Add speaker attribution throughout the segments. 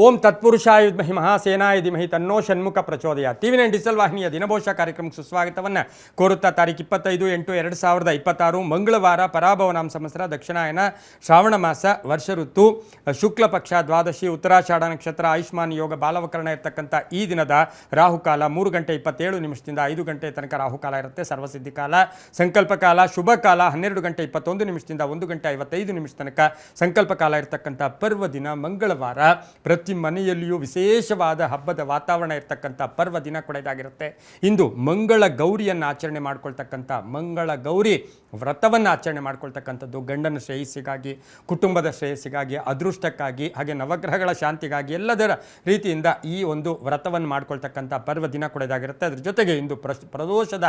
Speaker 1: ಓಂ ತತ್ಪುರುಷಾಯ ವಿದ್ಮಹಿ ಮಹಾಸೇನಾಯ ಧೀಮಹಿ ತನ್ನೋ Shanmukha ಪ್ರಚೋದಯ. TV9 digital ವಾಹಿನಿಯ ದಿನಭೋಷ ಕಾರ್ಯಕ್ರಮಕ್ಕೆ ಸುಸ್ವಾಗತವನ್ನು ಕೋರುತ್ತಾ ತಾರೀಕು 25/8/2026 ಮಂಗಳವಾರ ಪರಾಭವನಾಮ ಸಂವತ್ಸರ ದಕ್ಷಿಣಾಯನ ಶ್ರಾವಣ ಮಾಸ ವರ್ಷ ಋತು ಶುಕ್ಲ ಪಕ್ಷ ದ್ವಾದಶಿ ಉತ್ತರಾಷಾಢ ನಕ್ಷತ್ರ ಆಯುಷ್ಮಾನ್ ಯೋಗ ಬಾಲವಕರಣ ಇರತಕ್ಕಂಥ ಈ ದಿನದ ರಾಹುಕಾಲ 3:27 5 ಗಂಟೆ ತನಕ ರಾಹುಕಾಲ ಇರುತ್ತೆ. ಸರ್ವಸಿದ್ಧಿ ಕಾಲ, ಸಂಕಲ್ಪ ಕಾಲ, ಶುಭ ಕಾಲ 12:21 1:55 ತನಕ ಸಂಕಲ್ಪ ಕಾಲ ಇರತಕ್ಕಂಥ ಪರ್ವ ದಿನ ಮಂಗಳವಾರ. ಪ್ರತಿ ಮನೆಯಲ್ಲಿಯೂ ವಿಶೇಷವಾದ ಹಬ್ಬದ ವಾತಾವರಣ ಇರತಕ್ಕಂಥ ಪರ್ವ ದಿನ ಕೂಡ ಇದಾಗಿರುತ್ತೆ. ಇಂದು ಮಂಗಳ ಗೌರಿಯನ್ನು ಆಚರಣೆ ಮಾಡ್ಕೊಳ್ತಕ್ಕಂಥ ಮಂಗಳ ಗೌರಿ ವ್ರತವನ್ನು ಆಚರಣೆ ಮಾಡ್ಕೊಳ್ತಕ್ಕಂಥದ್ದು ಗಂಡನ ಶ್ರೇಯಸ್ಸಿಗಾಗಿ, ಕುಟುಂಬದ ಶ್ರೇಯಸ್ಸಿಗಾಗಿ, ಅದೃಷ್ಟಕ್ಕಾಗಿ, ಹಾಗೆ ನವಗ್ರಹಗಳ ಶಾಂತಿಗಾಗಿ ಎಲ್ಲದರ ರೀತಿಯಿಂದ ಈ ಒಂದು ವ್ರತವನ್ನು ಮಾಡ್ಕೊಳ್ತಕ್ಕಂಥ ಪರ್ವ ದಿನ ಕೂಡ ಇದಾಗಿರುತ್ತೆ. ಅದ್ರ ಜೊತೆಗೆ ಇಂದು ಪ್ರದೋಷದ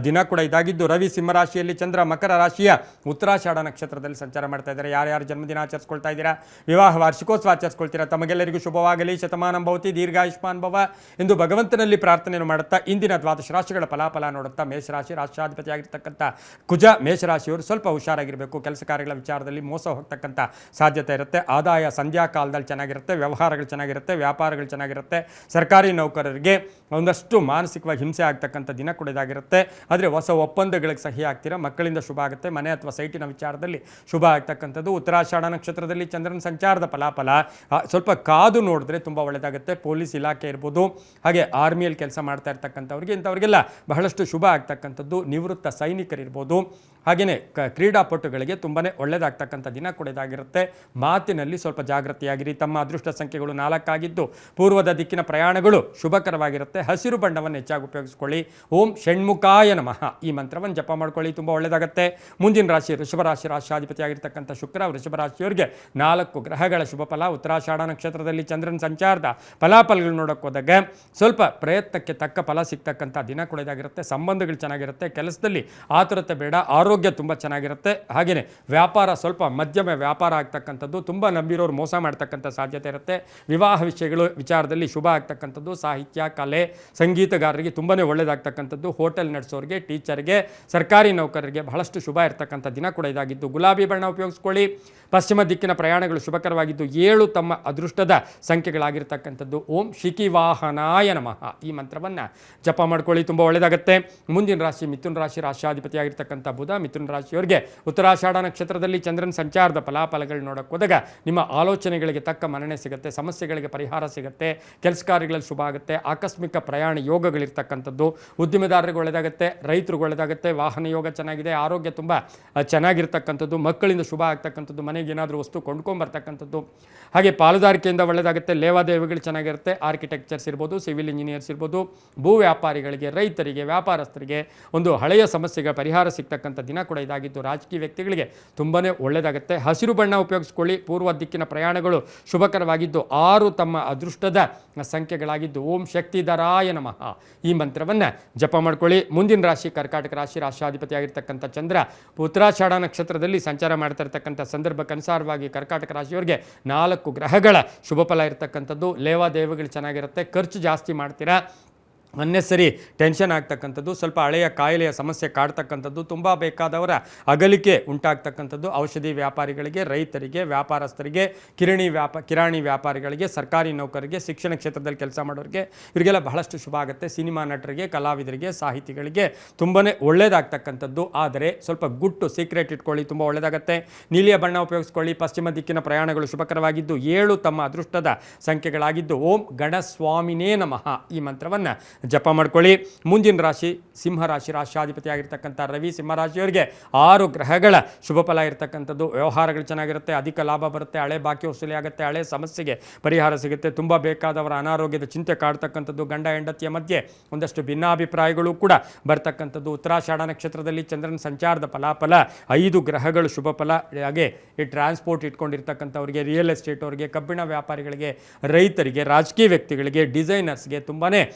Speaker 1: ದಿನ ಕೂಡ ಇದಾಗಿದ್ದು ರವಿ ಸಿಂಹರಾಶಿಯಲ್ಲಿ, ಚಂದ್ರ ಮಕರ ರಾಶಿಯ ಉತ್ತರಾಷಾಢ ನಕ್ಷತ್ರದಲ್ಲಿ ಸಂಚಾರ ಮಾಡ್ತಾ ಇದ್ದಾರೆ. ಯಾರ್ಯಾರು ಜನ್ಮದಿನ ಆಚರಿಸ್ಕೊಳ್ತಾ ಇದ್ದೀರಾ, ವಿವಾಹ ವಾರ್ಷಿಕೋತ್ಸವ ಆಚರಿಸ್ಕೊಳ್ತೀರಾ, ತಮಗೆಲ್ಲರಿಗೂ ಶುಭವಾಗಲಿ, ಶತಮಾನಂ ಭವತಿ, ದೀರ್ಘಾಯುಷ್ಮಾನ್ ಭವ ಎಂದು ಭಗವಂತನಲ್ಲಿ ಪ್ರಾರ್ಥನೆಯನ್ನು ಮಾಡುತ್ತಾ ಇಂದಿನ ದ್ವಾದಶ ರಾಶಿಗಳ ಫಲಾಫಲ ನೋಡುತ್ತಾ ಮೇಷರಾಶಿ ರಾಷ್ಟ್ರಾಧಿಪತಿಯಾಗಿರ್ತಕ್ಕಂಥ ಕುಜ ಮೇಷರಾಶಿಯವರು ಸ್ವಲ್ಪ ಹುಷಾರಾಗಿರಬೇಕು. ಕೆಲಸ ಕಾರ್ಯಗಳ ವಿಚಾರದಲ್ಲಿ ಮೋಸ ಹೋಗ್ತಕ್ಕಂಥ ಸಾಧ್ಯತೆ ಇರುತ್ತೆ. ಆದಾಯ ಸಂಧ್ಯಾ ಕಾಲದಲ್ಲಿ ಚೆನ್ನಾಗಿರುತ್ತೆ, ವ್ಯವಹಾರಗಳು ಚೆನ್ನಾಗಿರುತ್ತೆ, ವ್ಯಾಪಾರಗಳು ಚೆನ್ನಾಗಿರುತ್ತೆ. ಸರ್ಕಾರಿ ನೌಕರರಿಗೆ ಒಂದಷ್ಟು ಮಾನಸಿಕವಾಗಿ ಹಿಂಸೆ ಆಗ್ತಕ್ಕಂಥ ದಿನ ಕೂಡ ಇದಾಗಿರುತ್ತೆ. ಆದರೆ ಹೊಸ ಒಪ್ಪಂದಗಳಿಗೆ ಸಹಿ ಆಗ್ತೀರಾ, ಮಕ್ಕಳಿಂದ ಶುಭ ಆಗುತ್ತೆ, ಮನೆ ಅಥವಾ ಸೈಟಿನ ವಿಚಾರದಲ್ಲಿ ಶುಭ ಆಗ್ತಕ್ಕಂಥದ್ದು. ಉತ್ತರಾಷಾಢ ನಕ್ಷತ್ರದಲ್ಲಿ ಚಂದ್ರನ ಸಂಚಾರದ ಫಲಾಫಲ ಸ್ವಲ್ಪ ಕಾದು ನೋಡಿದ್ರೆ ತುಂಬ ಒಳ್ಳೆಯದಾಗುತ್ತೆ. ಪೊಲೀಸ್ ಇಲಾಖೆ ಇರ್ಬೋದು, ಹಾಗೆ ಆರ್ಮಿಯಲ್ಲಿ ಕೆಲಸ ಮಾಡ್ತಾ ಇರ್ತಕ್ಕಂಥವ್ರಿಗೆ ಇಂಥವ್ರಿಗೆಲ್ಲ ಬಹಳಷ್ಟು ಶುಭ ಆಗ್ತಕ್ಕಂಥದ್ದು. ನಿವೃತ್ತ ಸೈನಿಕರಿರ್ಬೋದು, ಹಾಗೆಯೇ ಕ್ರೀಡಾಪಟುಗಳಿಗೆ ತುಂಬಾ ಒಳ್ಳೆಯದಾಗ್ತಕ್ಕಂಥ ದಿನ ಕೂಡ ಇದಾಗಿರುತ್ತೆ. ಮಾತಿನಲ್ಲಿ ಸ್ವಲ್ಪ ಜಾಗೃತಿಯಾಗಿರಿ. ತಮ್ಮ ಅದೃಷ್ಟ ಸಂಖ್ಯೆಗಳು 4 ಆಗಿದ್ದು ಪೂರ್ವದ ದಿಕ್ಕಿನ ಪ್ರಯಾಣಗಳು ಶುಭಕರವಾಗಿರುತ್ತೆ. ಹಸಿರು ಬಣ್ಣವನ್ನು ಹೆಚ್ಚಾಗಿ ಉಪಯೋಗಿಸ್ಕೊಳ್ಳಿ. ಓಂ ಷಣ್ಮುಖಾಯ ನಮಃ ಈ ಮಂತ್ರವನ್ನು ಜಪ ಮಾಡ್ಕೊಳ್ಳಿ, ತುಂಬ ಒಳ್ಳೆಯದಾಗುತ್ತೆ. ಮುಂದಿನ ರಾಶಿ ವೃಷಭ ರಾಶಿ, ರಾಷ್ಟ್ರಾಧಿಪತಿಯಾಗಿರ್ತಕ್ಕಂಥ ಶುಕ್ರ ವೃಷಭ ರಾಶಿಯವರಿಗೆ 4 ಗ್ರಹಗಳ ಶುಭ ಫಲ. ಉತ್ತರಾಷಾಢ ನಕ್ಷತ್ರದಲ್ಲಿ ಚಂದ್ರನ ಸಂಚಾರದ ಫಲಾಫಲಗಳು ನೋಡೋಕೆ ಹೋದಾಗ ಸ್ವಲ್ಪ ಪ್ರಯತ್ನಕ್ಕೆ ತಕ್ಕ ಫಲ ಸಿಗ್ತಕ್ಕಂಥ ದಿನ ಕೂಡ ಇದಾಗಿರುತ್ತೆ. ಸಂಬಂಧಗಳು ಚೆನ್ನಾಗಿರುತ್ತೆ, ಕೆಲಸದಲ್ಲಿ ಆತುರತೆ ಬೇಡ, ಆರೋಗ್ಯ ತುಂಬ ಚೆನ್ನಾಗಿರುತ್ತೆ. ಹಾಗೆಯೇ ವ್ಯಾಪಾರ ಸ್ವಲ್ಪ ಮಧ್ಯಮ ವ್ಯಾಪಾರ ಆಗ್ತಕ್ಕಂಥದ್ದು, ತುಂಬ ನಂಬಿರೋರು ಮೋಸ ಮಾಡ್ತಕ್ಕಂಥ ಸಾಧ್ಯತೆ ಇರುತ್ತೆ. ವಿವಾಹ ವಿಚಾರದಲ್ಲಿ ಶುಭ ಆಗ್ತಕ್ಕಂಥದ್ದು. ಸಾಹಿತ್ಯ, ಕಲೆ, ಸಂಗೀತಗಾರರಿಗೆ ತುಂಬಾ ಒಳ್ಳೆಯದಾಗ್ತಕ್ಕಂಥದ್ದು. ಹೋಟೆಲ್ ನಡೆಸೋರಿಗೆ, ಟೀಚರ್ಗೆ, ಸರ್ಕಾರಿ ನೌಕರರಿಗೆ ಬಹಳಷ್ಟು ಶುಭ ಇರತಕ್ಕಂಥ ದಿನ ಕೂಡ ಇದಾಗಿದ್ದು ಗುಲಾಬಿ ಬಣ್ಣ ಉಪಯೋಗಿಸ್ಕೊಳ್ಳಿ. ಪಶ್ಚಿಮ ದಿಕ್ಕಿನ ಪ್ರಯಾಣಗಳು ಶುಭಕರವಾಗಿದ್ದು 7 ತಮ್ಮ ಅದೃಷ್ಟದ ಸಂಖ್ಯೆಗಳಾಗಿರ್ತಕ್ಕಂಥದ್ದು. ಓಂ ಶಿಖಿವಾಹನಾಯ ನಮಃ ಈ ಮಂತ್ರವನ್ನು ಜಪ ಮಾಡ್ಕೊಳ್ಳಿ, ತುಂಬ ಒಳ್ಳೆಯದಾಗುತ್ತೆ. ಮುಂದಿನ ರಾಶಿ ಮಿಥುನ ರಾಶಿ, ರಾಷ್ಟ್ರಾಧಿಪತಿಯಾಗಿರ್ತಕ್ಕಂಥ ಬುಧ. ಮಿಥುನ ರಾಶಿಯವರಿಗೆ ಉತ್ತರಾಷಾಢ ನಕ್ಷತ್ರದಲ್ಲಿ ಚಂದ್ರನ ಸಂಚಾರದ ಫಲಾಫಲಗಳು ನೋಡೋಕೆ ಹೋದಾಗ ನಿಮ್ಮ ಆಲೋಚನೆಗಳಿಗೆ ತಕ್ಕ ಮನ್ನಣೆ ಸಿಗುತ್ತೆ, ಸಮಸ್ಯೆಗಳಿಗೆ ಪರಿಹಾರ ಸಿಗುತ್ತೆ, ಕೆಲಸ ಕಾರ್ಯಗಳಲ್ಲಿ ಶುಭ ಆಗುತ್ತೆ, ಆಕಸ್ಮಿಕ ಪ್ರಯಾಣ ಯೋಗಗಳಿರ್ತಕ್ಕಂಥದ್ದು. ಉದ್ಯಮದಾರರಿಗೆ ಒಳ್ಳೆಯದಾಗುತ್ತೆ, ರೈತರಿಗೆ ಒಳ್ಳೆಯದಾಗುತ್ತೆ, ವಾಹನ ಯೋಗ ಚೆನ್ನಾಗಿದೆ, ಆರೋಗ್ಯ ತುಂಬ ಚೆನ್ನಾಗಿರ್ತಕ್ಕಂಥದ್ದು, ಮಕ್ಕಳಿಂದ ಶುಭ ಆಗ್ತಕ್ಕಂಥದ್ದು, ಮನೆಗೆ ಏನಾದರೂ ವಸ್ತು ಕೊಂಡ್ಕೊಂಬರ್ತಕ್ಕಂಥದ್ದು. ಹಾಗೆ ಪಾಲುದಾರಿಕೆಯಿಂದ ಒಳ್ಳೆಯದಾಗುತ್ತೆ, ಲೇವಾದೇವಿಗಳು ಚೆನ್ನಾಗಿರುತ್ತೆ. ಆರ್ಕಿಟೆಕ್ಚರ್ಸ್ ಇರ್ಬೋದು, ಸಿವಿಲ್ ಇಂಜಿನಿಯರ್ಸ್ ಇರ್ಬೋದು, ಭೂ ವ್ಯಾಪಾರಿಗಳಿಗೆ, ರೈತರಿಗೆ, ವ್ಯಾಪಾರಸ್ಥರಿಗೆ ಒಂದು ಹಳೆಯ ಸಮಸ್ಯೆಗಳ ಪರಿಹಾರ ಸಿಗ್ತಕ್ಕಂಥ ದಿನ ಕೂಡ ಇದಾಗಿದ್ದು ರಾಜಕೀಯ ವ್ಯಕ್ತಿಗಳಿಗೆ ತುಂಬಾ ಒಳ್ಳೆಯದಾಗುತ್ತೆ. ಹಸಿರು ಬಣ್ಣ ಉಪಯೋಗಿಸ್ಕೊಳ್ಳಿ. ಪೂರ್ವ ದಿಕ್ಕಿನ ಪ್ರಯಾಣಗಳು ಶುಭಕರವಾಗಿದ್ದು 6 ತಮ್ಮ ಅದೃಷ್ಟದ ಸಂಖ್ಯೆಗಳಾಗಿದ್ದು ಓಂ ಶಕ್ತಿಧರಾಯ ನಮಃ ಈ ಮಂತ್ರವನ್ನು ಜಪ ಮಾಡ್ಕೊಳ್ಳಿ. ಮುಂದಿನ ರಾಶಿ ಕರ್ಕಾಟಕ ರಾಶಿ, ರಾಷ್ಟ್ರಾಧಿಪತಿಯಾಗಿರ್ತಕ್ಕಂಥ ಚಂದ್ರ ಉತ್ತರಾಷಾಢ ನಕ್ಷತ್ರದಲ್ಲಿ ಸಂಚಾರ ಮಾಡ್ತಾ ಇರ್ತಕ್ಕಂಥ ಸಂದರ್ಭಕ್ಕನುಸಾರವಾಗಿ ಕರ್ಕಾಟಕ ರಾಶಿಯವರಿಗೆ 4 ಗ್ರಹಗಳ ಶುಭ ಫಲ ಇರತಕ್ಕಂಥದ್ದು. ಲೇವಾದೇವಿಗಳು ಚೆನ್ನಾಗಿರುತ್ತೆ, ಖರ್ಚು ಜಾಸ್ತಿ ಮಾಡ್ತೀರಾ, ಅನ್ನೆಸರಿ ಟೆನ್ಷನ್ ಆಗ್ತಕ್ಕಂಥದ್ದು, ಸ್ವಲ್ಪ ಹಳೆಯ ಕಾಯಿಲೆಯ ಸಮಸ್ಯೆ ಕಾಡ್ತಕ್ಕಂಥದ್ದು, ತುಂಬ ಬೇಕಾದವರ ಅಗಲಿಕೆ ಉಂಟಾಗ್ತಕ್ಕಂಥದ್ದು. ಔಷಧಿ ವ್ಯಾಪಾರಿಗಳಿಗೆ, ರೈತರಿಗೆ, ವ್ಯಾಪಾರಸ್ಥರಿಗೆ, ಕಿರಾಣಿ ವ್ಯಾಪಾರಿಗಳಿಗೆ, ಸರ್ಕಾರಿ ನೌಕರರಿಗೆ, ಶಿಕ್ಷಣ ಕ್ಷೇತ್ರದಲ್ಲಿ ಕೆಲಸ ಮಾಡೋರಿಗೆ ಇವರಿಗೆಲ್ಲ ಬಹಳಷ್ಟು ಶುಭ ಆಗುತ್ತೆ. ಸಿನಿಮಾ ನಟರಿಗೆ, ಕಲಾವಿದರಿಗೆ, ಸಾಹಿತಿಗಳಿಗೆ ತುಂಬಾ ಒಳ್ಳೆಯದಾಗ್ತಕ್ಕಂಥದ್ದು. ಆದರೆ ಸ್ವಲ್ಪ ಗುಟ್ಟು ಸೀಕ್ರೆಟ್ ಇಟ್ಕೊಳ್ಳಿ, ತುಂಬ ಒಳ್ಳೆಯದಾಗುತ್ತೆ. ನೀಲಿಯ ಬಣ್ಣ ಉಪಯೋಗಿಸ್ಕೊಳ್ಳಿ. ಪಶ್ಚಿಮ ದಿಕ್ಕಿನ ಪ್ರಯಾಣಗಳು ಶುಭಕರವಾಗಿದ್ದು 7 ತಮ್ಮ ಅದೃಷ್ಟದ ಸಂಖ್ಯೆಗಳಾಗಿದ್ದು ಓಂ ಗಣಸ್ವಾಮಿನೇ ನಮಃ ಈ ಮಂತ್ರವನ್ನು ಜಪ ಮಾಡ್ಕೊಳ್ಳಿ. ಮುಂದಿನ ರಾಶಿ ಸಿಂಹರಾಶಿ, ರಾಷ್ಟ್ರಾಧಿಪತಿಯಾಗಿರ್ತಕ್ಕಂಥ ರವಿ ಸಿಂಹರಾಶಿಯವರಿಗೆ 6 ಗ್ರಹಗಳ ಶುಭ ಫಲ ಇರತಕ್ಕಂಥದ್ದು. ವ್ಯವಹಾರಗಳು ಚೆನ್ನಾಗಿರುತ್ತೆ, ಅಧಿಕ ಲಾಭ ಬರುತ್ತೆ, ಹಳೆ ಬಾಕಿ ವಸೂಲಿ ಆಗುತ್ತೆ, ಹಳೆ ಸಮಸ್ಯೆಗೆ ಪರಿಹಾರ ಸಿಗುತ್ತೆ. ತುಂಬ ಬೇಕಾದವರ ಅನಾರೋಗ್ಯದ ಚಿಂತೆ ಕಾಡ್ತಕ್ಕಂಥದ್ದು, ಗಂಡ ಹೆಂಡತಿಯ ಮಧ್ಯೆ ಒಂದಷ್ಟು ಭಿನ್ನಾಭಿಪ್ರಾಯಗಳು ಕೂಡ ಬರ್ತಕ್ಕಂಥದ್ದು. ಉತ್ತರಾಷಾಢ ನಕ್ಷತ್ರದಲ್ಲಿ ಚಂದ್ರನ ಸಂಚಾರದ ಫಲಾಫಲ 5 ಗ್ರಹಗಳು ಶುಭ ಫಲ. ಹಾಗೆ ಈ ಟ್ರಾನ್ಸ್ಪೋರ್ಟ್ ಇಟ್ಕೊಂಡಿರ್ತಕ್ಕಂಥವ್ರಿಗೆ, ರಿಯಲ್ ಎಸ್ಟೇಟ್ ಅವರಿಗೆ, ಕಬ್ಬಿಣ ವ್ಯಾಪಾರಿಗಳಿಗೆ, ರೈತರಿಗೆ, ರಾಜಕೀಯ ವ್ಯಕ್ತಿಗಳಿಗೆ, ಡಿಸೈನರ್ಸ್ಗೆ ತುಂಬಾ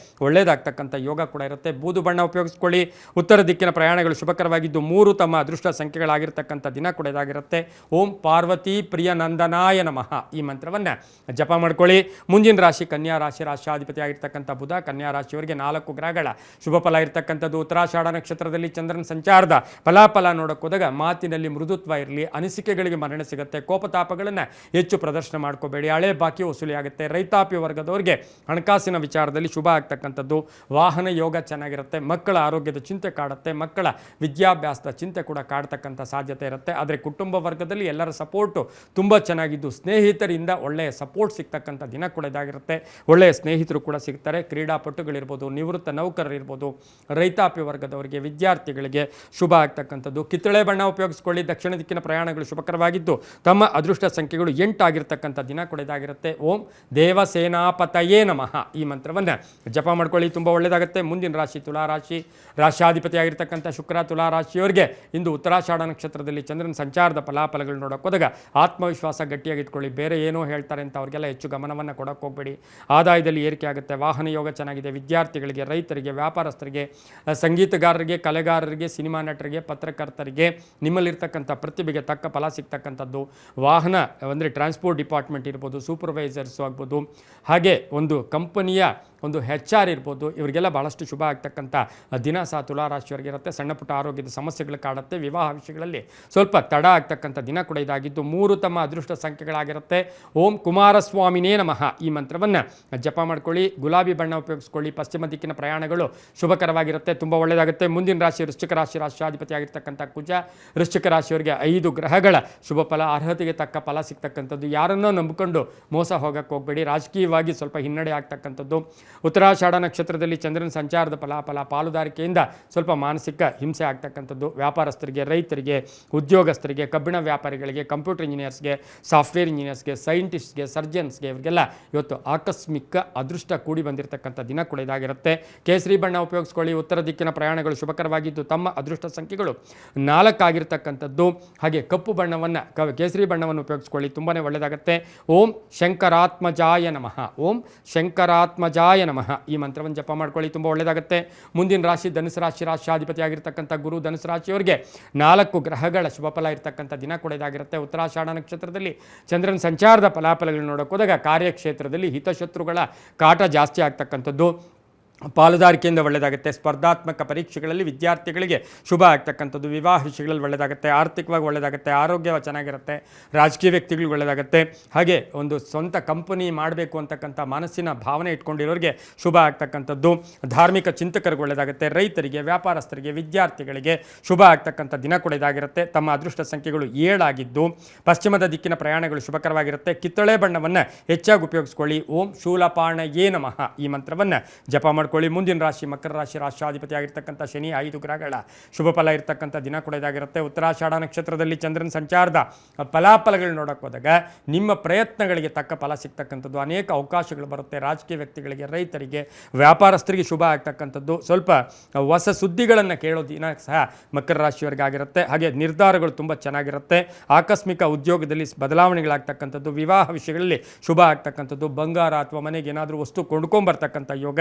Speaker 1: ಒಳ್ಳೆಯದಾಗ್ತಕ್ಕಂಥ ಆಗ್ತಕ್ಕಂಥ ಯೋಗ ಕೂಡ ಇರುತ್ತೆ. ಬೂದು ಬಣ್ಣ ಉಪಯೋಗಿಸ್ಕೊಳ್ಳಿ. ಉತ್ತರ ದಿಕ್ಕಿನ ಪ್ರಯಾಣಗಳು ಶುಭಕರವಾಗಿದ್ದು 3 ತಮ್ಮ ಅದೃಷ್ಟ ಸಂಖ್ಯೆಗಳಾಗಿರ್ತಕ್ಕಂಥ ದಿನ ಕೂಡ ಇದಾಗಿರುತ್ತೆ. ಓಂ ಪಾರ್ವತಿ ಪ್ರಿಯ ನಂದನಾಯ ನಮಃ ಈ ಮಂತ್ರವನ್ನು ಜಪ ಮಾಡ್ಕೊಳ್ಳಿ. ಮುಂದಿನ ರಾಶಿ ಕನ್ಯಾ ರಾಶಿ, ರಾಷ್ಟ್ರಾಧಿಪತಿ ಆಗಿರ್ತಕ್ಕಂಥ ಬುಧ. ಕನ್ಯಾ ರಾಶಿಯವರಿಗೆ 4 ಗ್ರಹಗಳ ಶುಭ ಫಲ ಇರತಕ್ಕಂಥದ್ದು. ಉತ್ತರಾಷಾಢ ನಕ್ಷತ್ರದಲ್ಲಿ ಚಂದ್ರನ ಸಂಚಾರದ ಫಲಾಫಲ ನೋಡಕ್ಕೆ ಹೋದಾಗ ಮಾತಿನಲ್ಲಿ ಮೃದುತ್ವ ಇರಲಿ, ಅನಿಸಿಕೆಗಳಿಗೆ ಮನ್ನಣೆ ಸಿಗುತ್ತೆ. ಕೋಪತಾಪಗಳನ್ನು ಹೆಚ್ಚು ಪ್ರದರ್ಶನ ಮಾಡ್ಕೋಬೇಡಿ. ಹಳೆ ಬಾಕಿ ವಸೂಲಿ ಆಗುತ್ತೆ. ರೈತಾಪಿ ವರ್ಗದವರಿಗೆ ಹಣಕಾಸಿನ ವಿಚಾರದಲ್ಲಿ ಶುಭ ಆಗ್ತಕ್ಕಂಥದ್ದು. ವಾಹನ ಯೋಗ ಚೆನ್ನಾಗಿರುತ್ತೆ. ಮಕ್ಕಳ ಆರೋಗ್ಯದ ಚಿಂತೆ ಕಾಡುತ್ತೆ. ಮಕ್ಕಳ ವಿದ್ಯಾಭ್ಯಾಸದ ಚಿಂತೆ ಕೂಡ ಕಾಡ್ತಕ್ಕಂಥ ಸಾಧ್ಯತೆ ಇರುತ್ತೆ. ಆದರೆ ಕುಟುಂಬ ವರ್ಗದಲ್ಲಿ ಎಲ್ಲರ ಸಪೋರ್ಟು ತುಂಬ ಚೆನ್ನಾಗಿದ್ದು ಸ್ನೇಹಿತರಿಂದ ಒಳ್ಳೆಯ ಸಪೋರ್ಟ್ ಸಿಗ್ತಕ್ಕಂಥ ದಿನ ಕೂಡ ಇದಾಗಿರುತ್ತೆ. ಒಳ್ಳೆಯ ಸ್ನೇಹಿತರು ಕೂಡ ಸಿಗ್ತಾರೆ. ಕ್ರೀಡಾಪಟುಗಳಿರ್ಬೋದು, ನಿವೃತ್ತ ನೌಕರರಿರ್ಬೋದು, ರೈತಾಪಿ ವರ್ಗದವರಿಗೆ, ವಿದ್ಯಾರ್ಥಿಗಳಿಗೆ ಶುಭ ಆಗ್ತಕ್ಕಂಥದ್ದು. ಕಿತ್ತಳೆ ಬಣ್ಣ ಉಪಯೋಗಿಸ್ಕೊಳ್ಳಿ. ದಕ್ಷಿಣ ದಿಕ್ಕಿನ ಪ್ರಯಾಣಗಳು ಶುಭಕರವಾಗಿದ್ದು ತಮ್ಮ ಅದೃಷ್ಟ ಸಂಖ್ಯೆಗಳು 8 ಆಗಿರ್ತಕ್ಕಂಥ ದಿನ ಕೂಡ ಇದಾಗಿರುತ್ತೆ. ಓಂ ದೇವಸೇನಾಪತಯೇ ನಮಃ ಈ ಮಂತ್ರವನ್ನು ಜಪ ಮಾಡ್ಕೊಳ್ಳಿ. ತುಂಬ ಒಳ್ಳೆಯದಾಗುತ್ತೆ. ಮುಂದಿನ ರಾಶಿ ತುಲಾರಾಶಿ, ರಾಷ್ಟ್ರಾಧಿಪತಿ ಆಗಿರ್ತಕ್ಕಂಥ ಶುಕ್ರ. ತುಲಾರಾಶಿಯವರಿಗೆ ಇಂದು ಉತ್ತರಾಷಾಢ ನಕ್ಷತ್ರದಲ್ಲಿ ಚಂದ್ರನ ಸಂಚಾರದ ಫಲಾಫಲಗಳು ನೋಡೋಕೆ ಹೋದಾಗ ಆತ್ಮವಿಶ್ವಾಸ ಗಟ್ಟಿಯಾಗಿ ಇಟ್ಕೊಳ್ಳಿ. ಬೇರೆ ಏನೋ ಹೇಳ್ತಾರೆ ಅಂತ ಅವ್ರಿಗೆಲ್ಲ ಹೆಚ್ಚು ಗಮನವನ್ನು ಕೊಡೋಕೆ ಹೋಗಬೇಡಿ. ಆದಾಯದಲ್ಲಿ ಏರಿಕೆ ಆಗುತ್ತೆ. ವಾಹನ ಯೋಗ ಚೆನ್ನಾಗಿದೆ. ವಿದ್ಯಾರ್ಥಿಗಳಿಗೆ, ರೈತರಿಗೆ, ವ್ಯಾಪಾರಸ್ಥರಿಗೆ, ಸಂಗೀತಗಾರರಿಗೆ, ಕಲೆಗಾರರಿಗೆ, ಸಿನಿಮಾ ನಟರಿಗೆ, ಪತ್ರಕರ್ತರಿಗೆ ನಿಮ್ಮಲ್ಲಿರ್ತಕ್ಕಂಥ ಪ್ರತಿಭೆಗೆ ತಕ್ಕ ಫಲ ಸಿಗ್ತಕ್ಕಂಥದ್ದು. ವಾಹನ ಅಂದರೆ ಟ್ರಾನ್ಸ್ಪೋರ್ಟ್ ಡಿಪಾರ್ಟ್ಮೆಂಟ್ ಇರ್ಬೋದು, ಸೂಪರ್ವೈಸರ್ಸು ಆಗ್ಬೋದು, ಹಾಗೆ ಒಂದು ಕಂಪನಿಯ ಒಂದು HR ಇರ್ಬೋದು, ಇವರಿಗೆಲ್ಲ ಭಾಳಷ್ಟು ಶುಭ ಆಗ್ತಕ್ಕಂಥ ದಿನ ಸಹ ತುಲಾರಾಶಿಯವರಿಗೆ ಇರುತ್ತೆ. ಸಣ್ಣ ಪುಟ್ಟ ಆರೋಗ್ಯದ ಸಮಸ್ಯೆಗಳು ಕಾಡುತ್ತೆ. ವಿವಾಹ ವಿಷಯಗಳಲ್ಲಿ ಸ್ವಲ್ಪ ತಡ ಆಗ್ತಕ್ಕಂಥ ದಿನ ಕೂಡ ಇದಾಗಿದ್ದು 3 ತಮ್ಮ ಅದೃಷ್ಟ ಸಂಖ್ಯೆಗಳಾಗಿರುತ್ತೆ. ಓಂ ಕುಮಾರಸ್ವಾಮಿನೇ ನಮಃ ಈ ಮಂತ್ರವನ್ನು ಜಪ ಮಾಡ್ಕೊಳ್ಳಿ. ಗುಲಾಬಿ ಬಣ್ಣ ಉಪಯೋಗಿಸ್ಕೊಳ್ಳಿ. ಪಶ್ಚಿಮ ದಿಕ್ಕಿನ ಪ್ರಯಾಣಗಳು ಶುಭಕರವಾಗಿರುತ್ತೆ. ತುಂಬ ಒಳ್ಳೆಯದಾಗುತ್ತೆ. ಮುಂದಿನ ರಾಶಿ ವೃಶ್ಚಿಕ ರಾಶಿ, ರಾಷ್ಟ್ರಾಧಿಪತಿ ಆಗಿರ್ತಕ್ಕಂಥ ಕುಜ. ವೃಶ್ಚಿಕ ರಾಶಿಯವರಿಗೆ 5 ಗ್ರಹಗಳ ಶುಭ ಫಲ, ಅರ್ಹತೆಗೆ ತಕ್ಕ ಫಲ ಸಿಗ್ತಕ್ಕಂಥದ್ದು. ಯಾರನ್ನೋ ನಂಬಿಕೊಂಡು ಮೋಸ ಹೋಗಕ್ಕೆ ಹೋಗಬೇಡಿ. ರಾಜಕೀಯವಾಗಿ ಸ್ವಲ್ಪ ಹಿನ್ನಡೆ ಆಗ್ತಕ್ಕಂಥದ್ದು. ಉತ್ತರಾಷಾಢ ನಕ್ಷತ್ರದಲ್ಲಿ ಚಂದ್ರನ ಸಂಚಾರದ ಫಲಾಫಲ, ಪಾಲುದಾರಿಕೆಯಿಂದ ಸ್ವಲ್ಪ ಮಾನಸಿಕ ಹಿಂಸೆ ಆಗ್ತಕ್ಕಂಥದ್ದು. ವ್ಯಾಪಾರಸ್ಥರಿಗೆ, ರೈತರಿಗೆ, ಉದ್ಯೋಗಸ್ಥರಿಗೆ, ಕಬ್ಬಿಣ ವ್ಯಾಪಾರಿಗಳಿಗೆ, ಕಂಪ್ಯೂಟರ್ ಇಂಜಿನಿಯರ್ಸ್ಗೆ, ಸಾಫ್ಟ್ವೇರ್ ಇಂಜಿನಿಯರ್ಸ್ಗೆ, ಸೈಂಟಿಸ್ಟ್ಗೆ, ಸರ್ಜನ್ಸ್ಗೆ ಇವರಿಗೆಲ್ಲ ಇವತ್ತು ಆಕಸ್ಮಿಕ ಅದೃಷ್ಟ ಕೂಡಿ ಬಂದಿರತಕ್ಕಂಥ ದಿನ ಕೂಡ ಇದಾಗಿರುತ್ತೆ. ಕೇಸರಿ ಬಣ್ಣ ಉಪಯೋಗಿಸ್ಕೊಳ್ಳಿ. ಉತ್ತರ ದಿಕ್ಕಿನ ಪ್ರಯಾಣಗಳು ಶುಭಕರವಾಗಿದ್ದು ತಮ್ಮ ಅದೃಷ್ಟ ಸಂಖ್ಯೆಗಳು 4 ಆಗಿರ್ತಕ್ಕಂಥದ್ದು. ಹಾಗೆ ಕಪ್ಪು ಬಣ್ಣವನ್ನು ಕೇಸರಿ ಬಣ್ಣವನ್ನು ಉಪಯೋಗಿಸ್ಕೊಳ್ಳಿ. ತುಂಬಾ ಒಳ್ಳೆಯದಾಗುತ್ತೆ. ಓಂ ಶಂಕರಾತ್ಮಜಾಯ ನಮಃ. ಓಂ ಶಂಕರಾತ್ಮಜಾಯ ನಮಃ ಈ ಮಂತ್ರವನ್ನು ಜಪ ಮಾಡ್ಕೊಳ್ಳಿ. ತುಂಬ ಒಳ್ಳೆಯದಾಗುತ್ತೆ. ಮುಂದಿನ ರಾಶಿ ಧನುಸು ರಾಶಿ, ರಾಷ್ಟ್ರಾಧಿಪತಿ ಆಗಿರ್ತಕ್ಕಂಥ ಗುರು. ಧನುಸು ರಾಶಿಯವರಿಗೆ 4 ಗ್ರಹಗಳ ಶುಭ ಫಲ ಇರತಕ್ಕಂಥ ದಿನ ಕೂಡ ಇದಾಗಿರುತ್ತೆ. ಉತ್ತರಾಷಾಢ ನಕ್ಷತ್ರದಲ್ಲಿ ಚಂದ್ರನ ಸಂಚಾರದ ಫಲಾಫಲಗಳನ್ನು ನೋಡೋಕೆ ಹೋದಾಗ ಕಾರ್ಯಕ್ಷೇತ್ರದಲ್ಲಿ ಹಿತಶತ್ರುಗಳ ಕಾಟ ಜಾಸ್ತಿ ಆಗ್ತಕ್ಕಂಥದ್ದು. ಪಾಲುದಾರಿಕೆಯಿಂದ ಒಳ್ಳೆಯದಾಗುತ್ತೆ. ಸ್ಪರ್ಧಾತ್ಮಕ ಪರೀಕ್ಷೆಗಳಲ್ಲಿ ವಿದ್ಯಾರ್ಥಿಗಳಿಗೆ ಶುಭ ಆಗ್ತಕ್ಕಂಥದ್ದು. ವಿವಾಹ ವಿಷಯಗಳಲ್ಲಿ ಒಳ್ಳೆಯದಾಗುತ್ತೆ. ಆರ್ಥಿಕವಾಗಿ ಒಳ್ಳೆಯದಾಗುತ್ತೆ. ಆರೋಗ್ಯ ಚೆನ್ನಾಗಿರುತ್ತೆ. ರಾಜಕೀಯ ವ್ಯಕ್ತಿಗಳಿಗೆ ಒಳ್ಳೆಯದಾಗುತ್ತೆ. ಹಾಗೆ ಒಂದು ಸ್ವಂತ ಕಂಪನಿ ಮಾಡಬೇಕು ಅಂತಕ್ಕಂಥ ಮನಸ್ಸಿನ ಭಾವನೆ ಇಟ್ಕೊಂಡಿರೋರಿಗೆ ಶುಭ ಆಗ್ತಕ್ಕಂಥದ್ದು. ಧಾರ್ಮಿಕ ಚಿಂತಕರಿಗೆ ಒಳ್ಳೆಯದಾಗುತ್ತೆ. ರೈತರಿಗೆ, ವ್ಯಾಪಾರಸ್ಥರಿಗೆ, ವಿದ್ಯಾರ್ಥಿಗಳಿಗೆ ಶುಭ ಆಗ್ತಕ್ಕಂಥ ದಿನ ಕೂಡ ಇದಾಗಿರುತ್ತೆ. ತಮ್ಮ ಅದೃಷ್ಟ ಸಂಖ್ಯೆಗಳು 7 ಆಗಿದ್ದು ಪಶ್ಚಿಮದ ದಿಕ್ಕಿನ ಪ್ರಯಾಣಗಳು ಶುಭಕರವಾಗಿರುತ್ತೆ. ಕಿತ್ತಳೆ ಬಣ್ಣವನ್ನು ಹೆಚ್ಚಾಗಿ ಉಪಯೋಗಿಸ್ಕೊಳ್ಳಿ. ಓಂ ಶೂಲಪಾಣಯೇ ನಮಃ ಈ ಮಂತ್ರವನ್ನು ಜಪ ಮಾಡಿ ಮುಂದಿನ ರಾಶಿ ಮಕರ ರಾಶಿ, ರಾಷ್ಟ್ರಾಧಿಪತಿ ಆಗಿರ್ತಕ್ಕಂಥ ಶನಿ. 5 ಗ್ರಹಗಳ ಶುಭ ಫಲ ಇರತಕ್ಕಂಥ ದಿನ ಕೂಡ ಇದಾಗಿರುತ್ತೆ. ಉತ್ತರಾಷಾಢ ನಕ್ಷತ್ರದಲ್ಲಿ ಚಂದ್ರನ ಸಂಚಾರದ ಫಲಾಫಲಗಳು ನೋಡೋಕೆ ಹೋದಾಗ ನಿಮ್ಮ ಪ್ರಯತ್ನಗಳಿಗೆ ತಕ್ಕ ಫಲ ಸಿಗ್ತಕ್ಕಂಥದ್ದು. ಅನೇಕ ಅವಕಾಶಗಳು ಬರುತ್ತೆ. ರಾಜಕೀಯ ವ್ಯಕ್ತಿಗಳಿಗೆ, ರೈತರಿಗೆ, ವ್ಯಾಪಾರಸ್ಥರಿಗೆ ಶುಭ ಆಗ್ತಕ್ಕಂಥದ್ದು. ಸ್ವಲ್ಪ ಹೊಸ ಸುದ್ದಿಗಳನ್ನು ಕೇಳೋ ದಿನ ಸಹ ಮಕರ ರಾಶಿಯವರಿಗೆ ಆಗಿರುತ್ತೆ. ಹಾಗೆ ನಿರ್ಧಾರಗಳು ತುಂಬ ಚೆನ್ನಾಗಿರುತ್ತೆ. ಆಕಸ್ಮಿಕ ಉದ್ಯೋಗದಲ್ಲಿ ಬದಲಾವಣೆಗಳಾಗ್ತಕ್ಕಂಥದ್ದು. ವಿವಾಹ ವಿಷಯಗಳಲ್ಲಿ ಶುಭ ಆಗ್ತಕ್ಕಂಥದ್ದು. ಬಂಗಾರ ಅಥವಾ ಮನೆಗೆ ಏನಾದರೂ ವಸ್ತು ಕೊಂಡ್ಕೊಂಬರ್ತಕ್ಕಂಥ ಯೋಗ.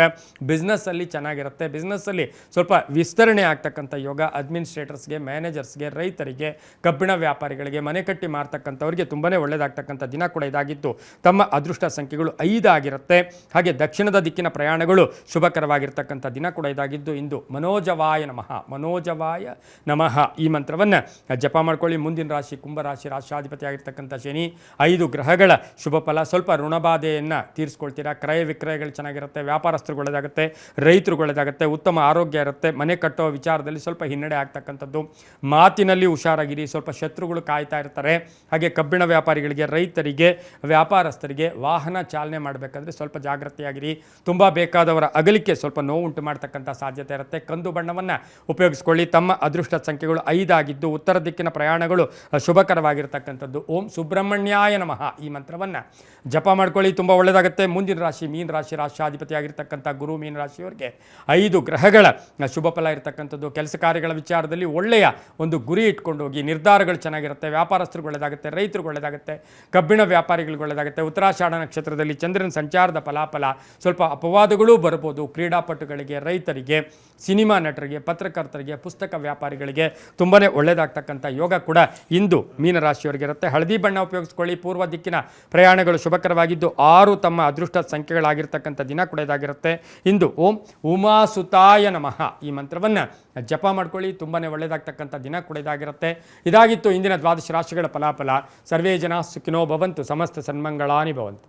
Speaker 1: ಬಿಸ್ನೆಸ್ಸಲ್ಲಿ ಚೆನ್ನಾಗಿರುತ್ತೆ. ಬಿಸ್ನೆಸ್ಸಲ್ಲಿ ಸ್ವಲ್ಪ ವಿಸ್ತರಣೆ ಆಗ್ತಕ್ಕಂಥ ಯೋಗ. ಅಡ್ಮಿನಿಸ್ಟ್ರೇಟರ್ಸ್ಗೆ, ಮ್ಯಾನೇಜರ್ಸ್ಗೆ, ರೈತರಿಗೆ, ಕಬ್ಬಿಣ ವ್ಯಾಪಾರಿಗಳಿಗೆ, ಮನೆ ಕಟ್ಟಿ ಮಾರ್ತಕ್ಕಂಥವ್ರಿಗೆ ತುಂಬಾ ಒಳ್ಳೆಯದಾಗ್ತಕ್ಕಂಥ ದಿನ ಕೂಡ ಇದಾಗಿತ್ತು. ತಮ್ಮ ಅದೃಷ್ಟ ಸಂಖ್ಯೆಗಳು 5 ಆಗಿರುತ್ತೆ. ಹಾಗೆ ದಕ್ಷಿಣದ ದಿಕ್ಕಿನ ಪ್ರಯಾಣಗಳು ಶುಭಕರವಾಗಿರ್ತಕ್ಕಂಥ ದಿನ ಕೂಡ ಇದಾಗಿದ್ದು ಇಂದು ಮನೋಜವಾಯ ನಮಃ, ಮನೋಜವಾಯ ನಮಃ ಈ ಮಂತ್ರವನ್ನು ಜಪ ಮಾಡ್ಕೊಳ್ಳಿ. ಮುಂದಿನ ರಾಶಿ ಕುಂಭರಾಶಿ, ರಾಷ್ಟ್ರಾಧಿಪತಿ ಆಗಿರ್ತಕ್ಕಂಥ ಶನಿ. 5 ಗ್ರಹಗಳ ಶುಭ ಫಲ. ಸ್ವಲ್ಪ ಋಣಬಾಧೆಯನ್ನು ತೀರಿಸ್ಕೊಳ್ತೀರಾ. ಕ್ರಯ ವಿಕ್ರಯಗಳು ಚೆನ್ನಾಗಿರುತ್ತೆ. ವ್ಯಾಪಾರಸ್ಥರು ಒಳ್ಳೆಯದಾಗುತ್ತೆ. ರೈತರು ಒಳ್ಳೆಯದಾಗುತ್ತೆ. ಉತ್ತಮ ಆರೋಗ್ಯ ಇರುತ್ತೆ. ಮನೆ ಕಟ್ಟುವ ವಿಚಾರದಲ್ಲಿ ಸ್ವಲ್ಪ ಹಿನ್ನಡೆ ಆಗ್ತಕ್ಕಂಥದ್ದು. ಮಾತಿನಲ್ಲಿ ಹುಷಾರಾಗಿರಿ. ಸ್ವಲ್ಪ ಶತ್ರುಗಳು ಕಾಯ್ತಾ ಇರ್ತಾರೆ. ಹಾಗೆ ಕಬ್ಬಿಣ ವ್ಯಾಪಾರಿಗಳಿಗೆ, ರೈತರಿಗೆ, ವ್ಯಾಪಾರಸ್ಥರಿಗೆ ವಾಹನ ಚಾಲನೆ ಮಾಡಬೇಕಾದ್ರೆ ಸ್ವಲ್ಪ ಜಾಗ್ರತೆಯಾಗಿರಿ. ತುಂಬ ಬೇಕಾದವರ ಅಗಲಿಕೆ ಸ್ವಲ್ಪ ನೋವು ಉಂಟು ಮಾಡ್ತಕ್ಕಂಥ ಸಾಧ್ಯತೆ ಇರುತ್ತೆ. ಕಂದು ಬಣ್ಣವನ್ನು ಉಪಯೋಗಿಸ್ಕೊಳ್ಳಿ. ತಮ್ಮ ಅದೃಷ್ಟ ಸಂಖ್ಯೆಗಳು 5 ಆಗಿದ್ದು ಉತ್ತರ ದಿಕ್ಕಿನ ಪ್ರಯಾಣಗಳು ಶುಭಕರವಾಗಿರ್ತಕ್ಕಂಥದ್ದು. ಓಂ ಸುಬ್ರಹ್ಮಣ್ಯಾಯ ನಮಃ ಈ ಮಂತ್ರವನ್ನು ಜಪ ಮಾಡ್ಕೊಳ್ಳಿ. ತುಂಬ ಒಳ್ಳೆಯದಾಗುತ್ತೆ. ಮುಂದಿನ ರಾಶಿ ಮೀನ ರಾಶಿ, ರಾಷ್ಟ್ರಾಧಿಪತಿ ಆಗಿರ್ತಕ್ಕಂಥ ಗುರು. ಮೀನ ಮೀನರಾಶಿಯವರಿಗೆ 5 ಗ್ರಹಗಳ ಶುಭ ಫಲ ಇರತಕ್ಕಂಥದ್ದು. ಕೆಲಸ ಕಾರ್ಯಗಳ ವಿಚಾರದಲ್ಲಿ ಒಳ್ಳೆಯ ಒಂದು ಗುರಿ ಇಟ್ಕೊಂಡು ಹೋಗಿ ನಿರ್ಧಾರಗಳು ಚೆನ್ನಾಗಿರುತ್ತೆ. ವ್ಯಾಪಾರಸ್ಥರಿಗೆ ಒಳ್ಳೆಯದಾಗುತ್ತೆ, ರೈತರಿಗೆ ಒಳ್ಳೆಯದಾಗುತ್ತೆ, ಕಬ್ಬಿಣ ವ್ಯಾಪಾರಿಗಳಿಗೆ ಒಳ್ಳೆಯದಾಗುತ್ತೆ. ಉತ್ತರಾಷಾಢ ನಕ್ಷತ್ರದಲ್ಲಿ ಚಂದ್ರನ ಸಂಚಾರದ ಫಲಾಫಲ ಸ್ವಲ್ಪ ಅಪವಾದಗಳೂ ಬರ್ಬೋದು. ಕ್ರೀಡಾಪಟುಗಳಿಗೆ, ರೈತರಿಗೆ, ಸಿನಿಮಾ ನಟರಿಗೆ, ಪತ್ರಕರ್ತರಿಗೆ, ಪುಸ್ತಕ ವ್ಯಾಪಾರಿಗಳಿಗೆ ತುಂಬಾ ಒಳ್ಳೆಯದಾಗ್ತಕ್ಕಂಥ ಯೋಗ ಕೂಡ ಇಂದು ಮೀನರಾಶಿಯವರಿಗೆ ಇರುತ್ತೆ. ಹಳದಿ ಬಣ್ಣ ಉಪಯೋಗಿಸ್ಕೊಳ್ಳಿ. ಪೂರ್ವ ದಿಕ್ಕಿನ ಪ್ರಯಾಣಗಳು ಶುಭಕರವಾಗಿದ್ದು 6 ತಮ್ಮ ಅದೃಷ್ಟ ಸಂಖ್ಯೆಗಳಾಗಿರ್ತಕ್ಕಂಥ ದಿನ ಕೂಡ ಇದಾಗಿರುತ್ತೆ. ಇಂದು ಓಂ ಉಮಾಸುತಾಯ ನಮಃ ಈ ಮಂತ್ರವನ್ನು ಜಪ ಮಾಡ್ಕೊಳ್ಳಿ. ತುಂಬಾ ಒಳ್ಳೆಯದಾಗ್ತಕ್ಕಂಥ ದಿನ ಕೂಡ ಇದಾಗಿರುತ್ತೆ. ಇದಾಗಿತ್ತು ಇಂದಿನ ದ್ವಾದಶ ರಾಶಿಗಳ ಫಲಾಫಲ. ಸರ್ವೇ ಜನ ಸುಖಿನೋ ಭವಂತು, ಸಮಸ್ತ ಸನ್ಮಂಗಳಾನಿ ಭವಂತು.